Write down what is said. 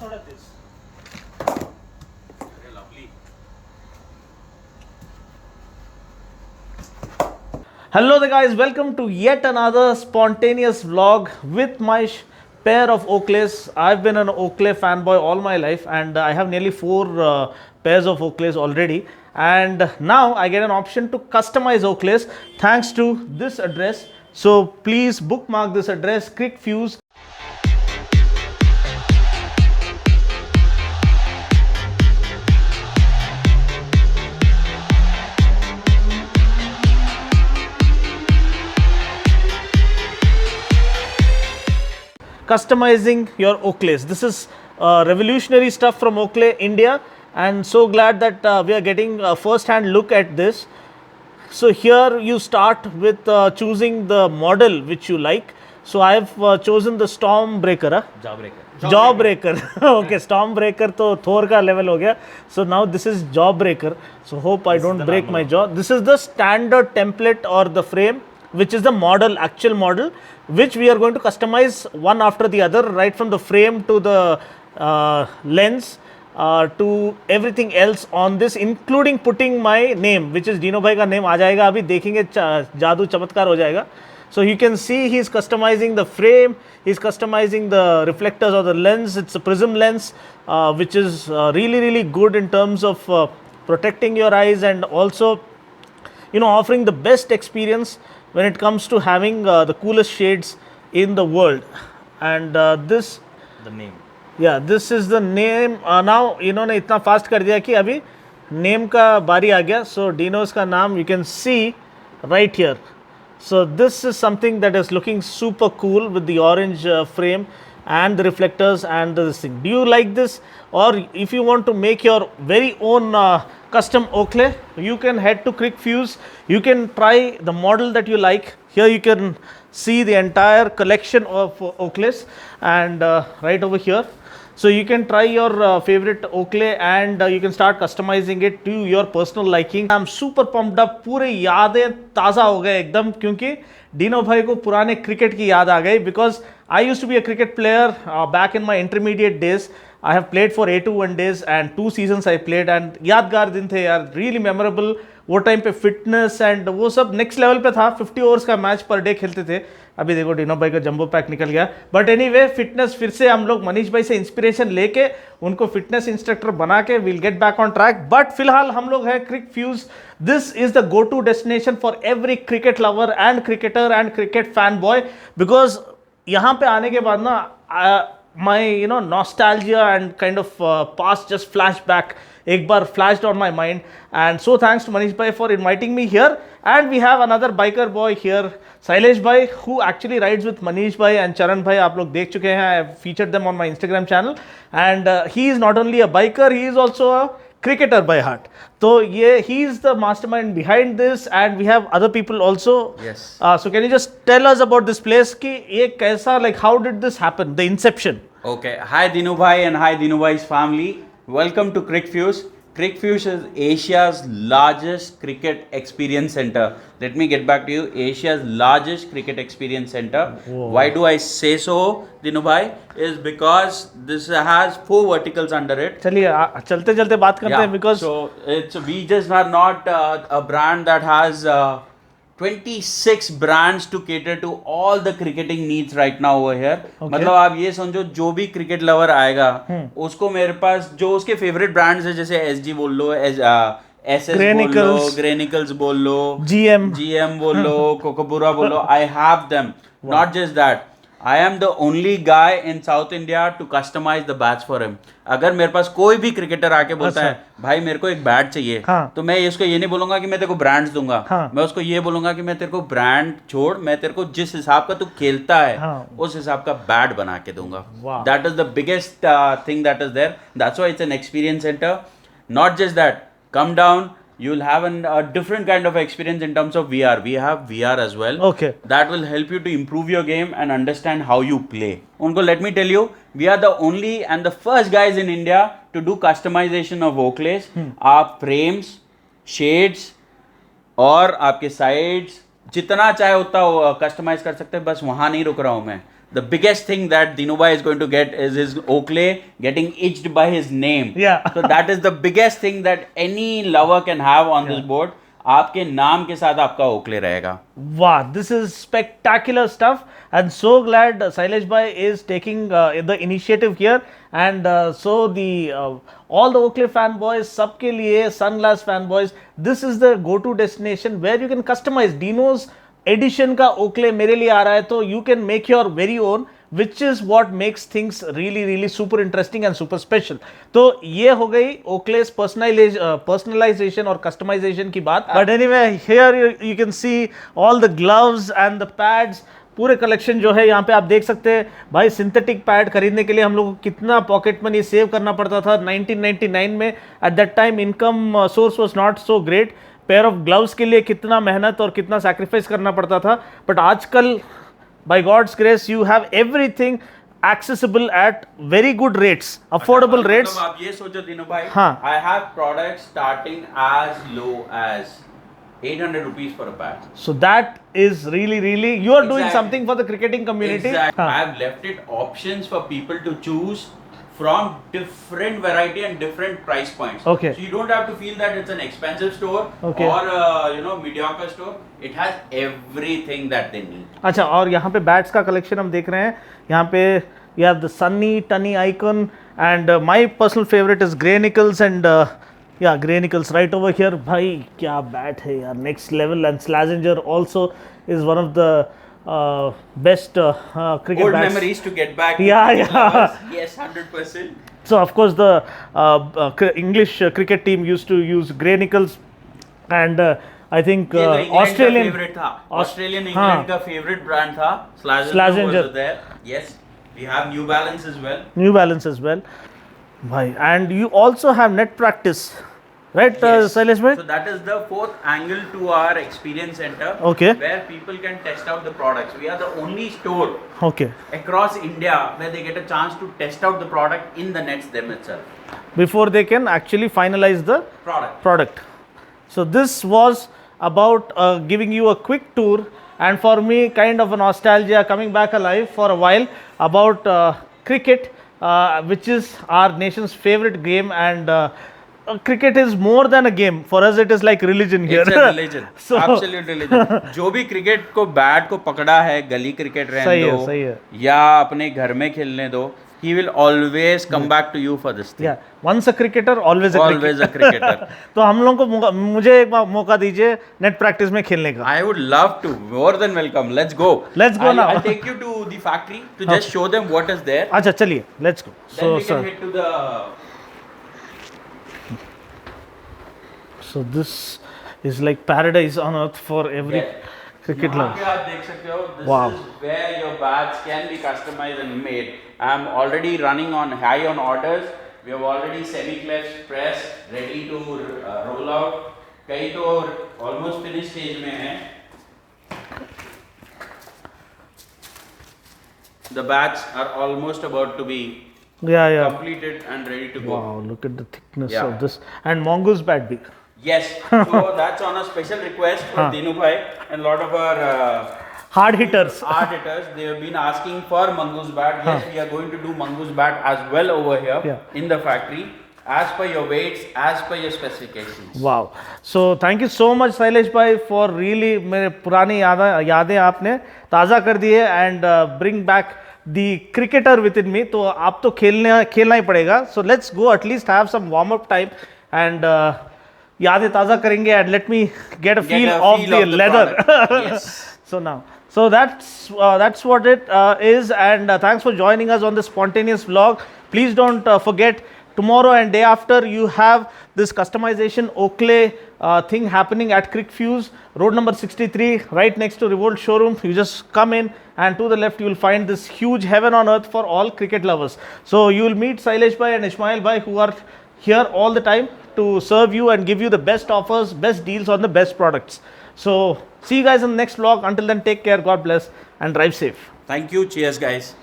थोड़ा तेज. Hello there guys, welcome to yet another spontaneous vlog with my pair of Oakleys. I've been an Oakley fanboy all my life and I have nearly 4 pairs of Oakleys already, and now I get an option to customize Oakleys thanks to this address. So please bookmark this address, Cricfuse. Customizing your Oakleys. This is revolutionary stuff from Oakley, India, and so glad that we are getting a first-hand look at this. So here you start with choosing the model which you like. So I have chosen the Stormbreaker. Jawbreaker. Okay, Stormbreaker to Thor ka level ho gaya. So now this is Jawbreaker. So hope I don't break my jaw. This is the standard template or the frame, which is the model, actual model, which we are going to customize one after the other, right from the frame to the lens to everything else on this, including putting my name, which is Dino bhai ka name aa jayega. Abhi dekhenge jadoo chamatkar ho jayega. So you can see he's customizing the frame, he's customizing the reflectors or the lens. It's a prism lens, which is really good in terms of protecting your eyes and also, you know, offering the best experience when it comes to having the coolest shades in the world. And this, the name, yeah, this is the name. Now इन्होंने इतना fast कर दिया कि अभी name का बारी आ गया. So Dino's का नाम you can see right here. So this is something that is looking super cool with the orange frame and the reflectors and this thing. Do you like this? Or if you want to make your very own custom Oakley, you can head to Cricfuse. You can try the model that you like. Here you can see the entire collection of Oakleys, and right over here. So you can try your favorite Oakley and you can start customizing it to your personal liking. I'm super pumped up. पूरे यादें ताज़ा हो गए एकदम, क्योंकि Dino भाई को पुराने क्रिकेट की याद आ गई. Because I used to be a cricket player back in my intermediate days. I have played for A21 days and 2 seasons I played, and यादगार दिन थे यार, really memorable. वो टाइम पे फिटनेस एंड वो सब नेक्स्ट लेवल पे था. 50 ओवर्स का मैच पर डे खेलते थे. अभी देखो डीनो भाई का जंबो पैक निकल गया. बट एनीवे, फिटनेस फिर से हम लोग मनीष भाई से इंस्पिरेशन लेके उनको फिटनेस इंस्ट्रक्टर बना के will get back on track. But फिलहाल हम लोग है Cricfuse. This is the go to destination for every cricket lover and cricketer and cricket fan boy. Because यहाँ पे आने के बाद ना my nostalgia and kind of past just flashback ek bar flashed on my mind, and so thanks to Manish bhai for inviting me here. And we have another biker boy here, Sailesh bhai, who actually rides with Manish bhai and Charan bhai. aap log dekh chuke hain, I have featured them on my Instagram channel, and he is not only a biker, he is also a cricketer by heart. So yeah, he is the mastermind behind this, and we have other people also. Yes. So can you just tell us about this place ki ye kaisa, like how did this happen, the inception? Okay. Hi Dinu bhai and hi Dinu bhai's family. Welcome to Cricfuse. Cricfuse is Asia's largest cricket experience center. Let me get back to you. Asia's largest cricket experience center. Whoa. Why do I say so, Dinu bhai? Is because this has 4 verticals under it. चलिए चलते चलते बात करते हैं. Because so we just are not a brand that has 26 brands to cater to all the cricketing needs right now over here. मतलब आप ये समझो, जो भी क्रिकेट लवर आएगा उसको मेरे पास जो उसके फेवरेट ब्रांड्स है, जैसे SG बोल लो, SS बोल लो, ग्रेनिकल्स बोल लो, GM बोल लो, कोकोपुरा बोल लो, I have them. Not just that, I am the only guy in South India to customize the bats for him. अगर मेरे पास कोई भी क्रिकेटर आके बोलता है भाई मेरे को एक बैट चाहिए, तो मैं इसको ये नहीं बोलूंगा कि मैं तेरे को ब्रांड्स दूंगा. मैं उसको ये बोलूंगा कि मैं तेरे को ब्रांड छोड़, मैं तेरे को जिस हिसाब का तू खेलता है उस हिसाब का बैट बना के दूंगा. That is the biggest thing that is there. That's why it's an experience center. Not just that, come down, you'll have a different kind of experience in terms of VR. We have VR as well. Okay. That will help you to improve your game and understand how you play. Unko, let me tell you, we are the only and the first guys in India to do customization of Oakleys. आप frames, shades और आपके sides जितना चाहे उतना customise कर सकते हैं. बस वहाँ नहीं रुक रहा हूँ मैं the biggest thing that Dinubhai is going to get is his Oakley getting itched by his name. Yeah. So that is the biggest thing that any lover can have on this board. आपके नाम के साथ आपका Oakley रहेगा. Wow, this is spectacular stuff, and so glad Sailesh bhai is taking the initiative here, and so the all the Oakley fanboys, सबके लिए sunglass fanboys, this is the go-to destination where you can customize. Dino's edition का Oakley मेरे लिए आ रहा है, तो you can make your very own, which is what makes things really super interesting and super special. तो ये हो गई Oakley's personalization और customization की बात. But anyway, here you can see all the gloves and the pads. पूरे collection जो है यहाँ पे आप देख सकते हैं भाई. सिंथेटिक पैड खरीदने के लिए हम लोग को कितना पॉकेट मनी सेव करना पड़ता था 1999 में. At that time income source was not so great. Pair of gloves के लिए कितना मेहनत और कितना सैक्रिफाइस करना पड़ता था. बट आजकल by God's grace you have everything accessible at very good rates, affordable rates. आप ये सोचो दिनों भाई, हाँ. I have products starting as low as 800 rupees for a pad. So that is really you are doing Exactly. something for the cricketing community. Exactly. हाँ. I have left it options for people to choose from different variety and different price points. Okay. So you don't have to feel that it's an expensive store Okay. or mediocre store. It has everything that they need. अच्छा, और यहाँ पे bats का collection हम देख रहे हैं. यहाँ पे you have the Sunny Tunny icon, and my personal favorite is Grey Nichols, and yeah, Grey Nichols right over here. भाई क्या बैट है यार, next level. And Slazenger also is one of the best cricket Old bats. memories to get back. Yeah. Yes, 100%. So of course the English cricket team used to use Grey Nichols, and I think ये तो England Australian का favorite था. Australian England का favorite brand था. Slazenger was there. Yes. We have New Balance as well. New Balance as well. Bhai, and you also have net practice, right, Yes. Sailesh bhai? So that is the fourth angle to our experience center. Okay. Where people can test out the products. We are the only store Okay. across India where they get a chance to test out the product in the nets them itself. Before they can actually finalize the Product. So this was about giving you a quick tour, and for me kind of a nostalgia, coming back alive for a while about cricket, which is our nation's favorite game, and cricket is more than a game. For us it is like religion here. It's a religion. So, Absolute religion. जो भी cricket को bat को पकड़ा है, गली cricket रहने दो सही है. या अपने घर में खेलने दो, he will always come back to you for this thing. Yeah, once a cricketer always a Always a cricketer. तो हम लोगों को मुझे एक मौका दीजिए नेट प्रैक्टिस में खेलने का. I would love to. More than welcome. Let's go. Let's go now. I'll take you to the factory to just show them what is there. अच्छा चलिए, let's go. Then we can head to the. So this is like paradise on earth for every cricket यहाँ lover. पे आप देख सकते हो. This Wow. is where your bats can be customized and made. I'm already running on high on orders. We have already semi-clefs pressed, ready to roll out. कई तो almost finish stage में हैं. The bats are almost about to be Yeah. completed and ready to go. Wow, look at the thickness Yeah. of this. And mongoose bat big. Yes, so that's on a special request for Dinu bhai and lot of our Hard hitters. art hitters. They have been asking for mongoose bat. Yes, we are going to do mongoose bat as well over here in the factory, as per your weights, as per your specifications. Wow. So thank you so much Sailesh bhai for really मेरे पुरानी यादें आपने ताज़ा कर दी है, and bring back the cricketer within me. तो आप तो खेलना ही पड़ेगा. So let's go at least have some warm up time, and यादें ताज़ा करेंगे, and let me get a feel of the leather. Yes. So that's what it is, and thanks for joining us on this spontaneous vlog. Please don't forget, tomorrow and day after you have this customization Oakley thing happening at Cricfuse, road number 63, right next to Revolt showroom. You just come in, and to the left you will find this huge heaven on earth for all cricket lovers. So you will meet Sailesh bhai and Ismail bhai, who are here all the time to serve you and give you the best offers, best deals on the best products. So see you guys in the next vlog. Until then, take care, God bless, and drive safe. Thank you. Cheers, guys.